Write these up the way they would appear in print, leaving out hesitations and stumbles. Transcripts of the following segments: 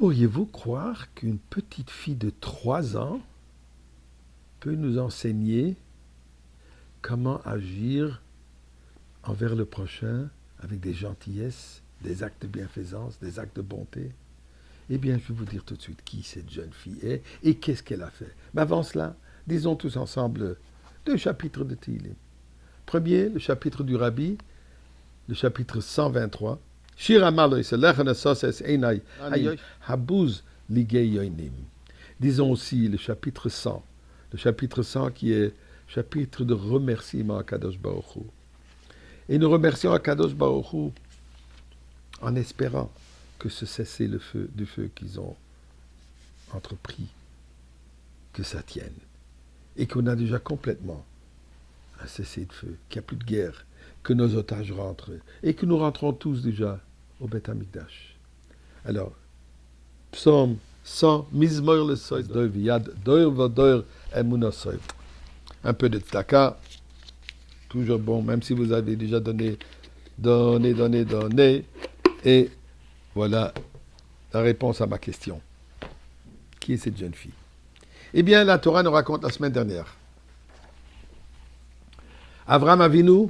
pourriez-vous croire qu'une petite fille de 3 ans peut nous enseigner comment agir envers le prochain avec des gentillesses, des actes de bienfaisance, des actes de bonté? Eh bien, je vais vous dire tout de suite qui cette jeune fille est et qu'est-ce qu'elle a fait. Mais avant cela, disons tous ensemble 2 chapitres de Tehillim. Premier, le chapitre du Rabbi, le chapitre 123. Shir amar lo yisalech nesoses einai habuz ligei yoinim. Disons aussi le chapitre 100. Le chapitre 100 qui est chapitre de remerciement à Kadosh Baruch Hu. Et nous remercions à Kadosh Baruch Hu en espérant que ce cessez le feu du feu qu'ils ont entrepris, que ça tienne. Et qu'on a déjà complètement un cessez-le-feu, qu'il n'y a plus de guerre, que nos otages rentrent, et que nous rentrons tous déjà au Beth Amikdash. Alors, psaume 100, Mizmor le soy, Doiviad, Doir Vodoir, Emunah soy. Un peu de tzedaka, toujours bon, même si vous avez déjà donné, et voilà la réponse à ma question. Qui est cette jeune fille? Eh bien, la Torah nous raconte la semaine dernière. Avraham Avinu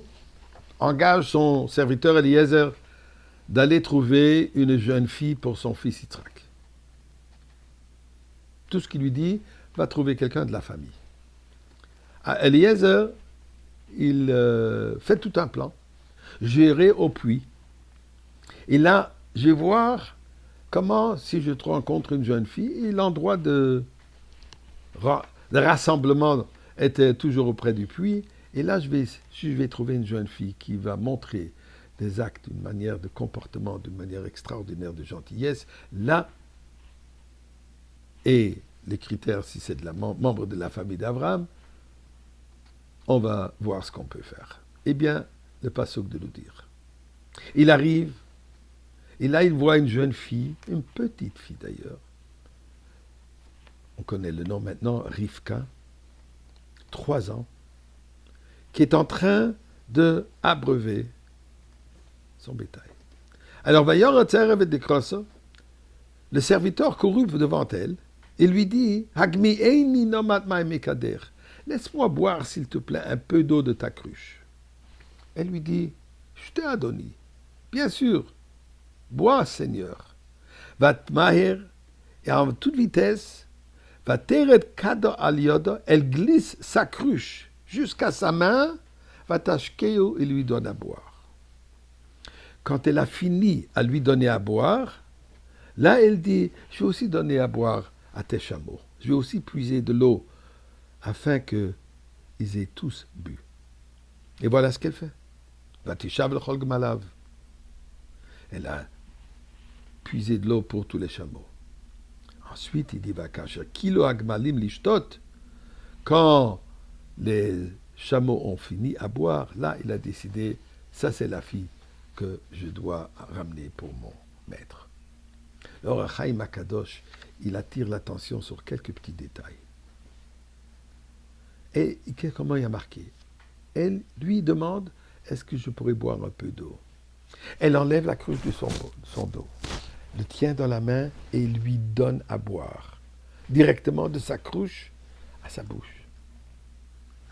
engage son serviteur Eliezer d'aller trouver une jeune fille pour son fils Yitzhak. Tout ce qu'il lui dit, va trouver quelqu'un de la famille. À Eliezer, il fait tout un plan. J'irai au puits. Et là, je vais voir comment, si je rencontre une jeune fille, et l'endroit de rassemblement était toujours auprès du puits. Et là, je vais trouver une jeune fille qui va montrer des actes, une manière de comportement, d'une manière extraordinaire de gentillesse. Là, et les critères, si c'est membre de la famille d'Abraham, on va voir ce qu'on peut faire. Eh bien, le pasuk de nous dire. Il arrive, et là, il voit une jeune fille, une petite fille d'ailleurs. On connaît le nom maintenant, Rivka, 3 ans, qui est en train de abreuver son bétail. Alors, le serviteur courut devant elle et lui dit, laisse-moi boire, s'il te plaît, un peu d'eau de ta cruche. Elle lui dit, je t'ai adonné. Bien sûr, bois, Seigneur. Vatmaher, et en toute vitesse, elle glisse sa cruche jusqu'à sa main, Vatashkeo, et lui donne à boire. Quand elle a fini à lui donner à boire, là elle dit, je vais aussi donner à boire à tes chameaux. Je vais aussi puiser de l'eau afin qu'ils aient tous bu. Et voilà ce qu'elle fait. Vatishav l'chol gmalav. Elle a puisé de l'eau pour tous les chameaux. Ensuite, il dit, kilo agmalim lishtot. Quand les chameaux ont fini à boire, là, il a décidé, ça c'est la fille que je dois ramener pour mon maître. Alors, Chaim Akadosh, il attire l'attention sur quelques petits détails. Et comment il a marqué? Elle lui demande, est-ce que je pourrais boire un peu d'eau? Elle enlève la cruche de son dos, le tient dans la main et lui donne à boire, directement de sa cruche à sa bouche.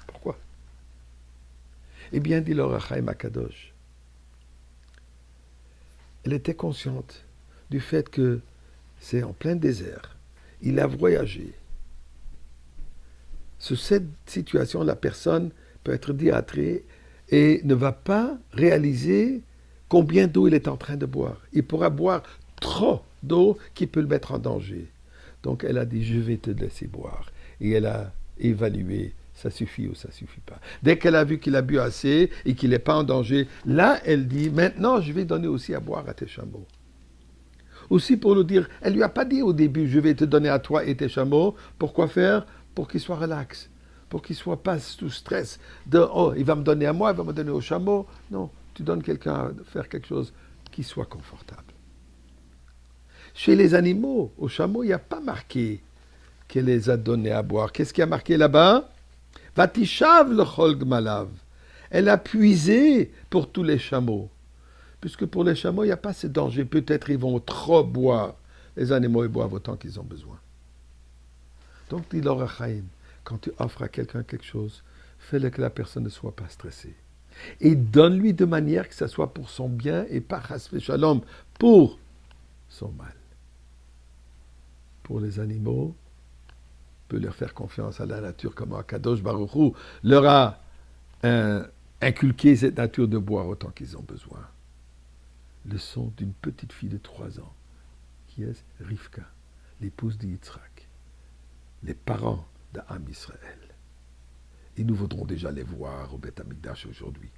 Pourquoi? Eh bien, dit le Chaim Akadosh, elle était consciente du fait que c'est en plein désert. Il a voyagé. Sur cette situation, la personne peut être déhydratée et ne va pas réaliser combien d'eau il est en train de boire. Il pourra boire trop d'eau qui peut le mettre en danger. Donc elle a dit, je vais te laisser boire. Et elle a évalué, ça suffit ou ça suffit pas. Dès qu'elle a vu qu'il a bu assez et qu'il n'est pas en danger, là elle dit, maintenant je vais donner aussi à boire à tes chameaux. Aussi pour nous dire, elle lui a pas dit au début, je vais te donner à toi et tes chameaux. Pourquoi faire? Pour qu'il soit relax, pour qu'il ne soit pas sous stress de, oh, il va me donner à moi, il va me donner aux chameaux. Non, tu donnes quelqu'un à faire quelque chose qui soit confortable. Chez les animaux, aux chameaux, il n'y a pas marqué qu'elle les a donnés à boire. Qu'est-ce qui a marqué là-bas? Vatishav l'chol gmalav. Elle a puisé pour tous les chameaux. Puisque pour les chameaux, il n'y a pas ce danger. Peut-être ils vont trop boire les animaux ils boivent autant qu'ils ont besoin. Donc, dit l'Or HaChaim, quand tu offres à quelqu'un quelque chose, fais-le que la personne ne soit pas stressée. Et donne-lui de manière que ça soit pour son bien et pas chas shalom pour son mal. Pour les animaux, on peut leur faire confiance à la nature comme Akadosh Baruch Hu leur a inculqué cette nature de boire autant qu'ils ont besoin. Leçon d'une petite fille de 3 ans, qui est Rivka, l'épouse de Yitzhak, les parents d'Am Israël. Et nous voudrons déjà les voir au Beth Amikdash aujourd'hui.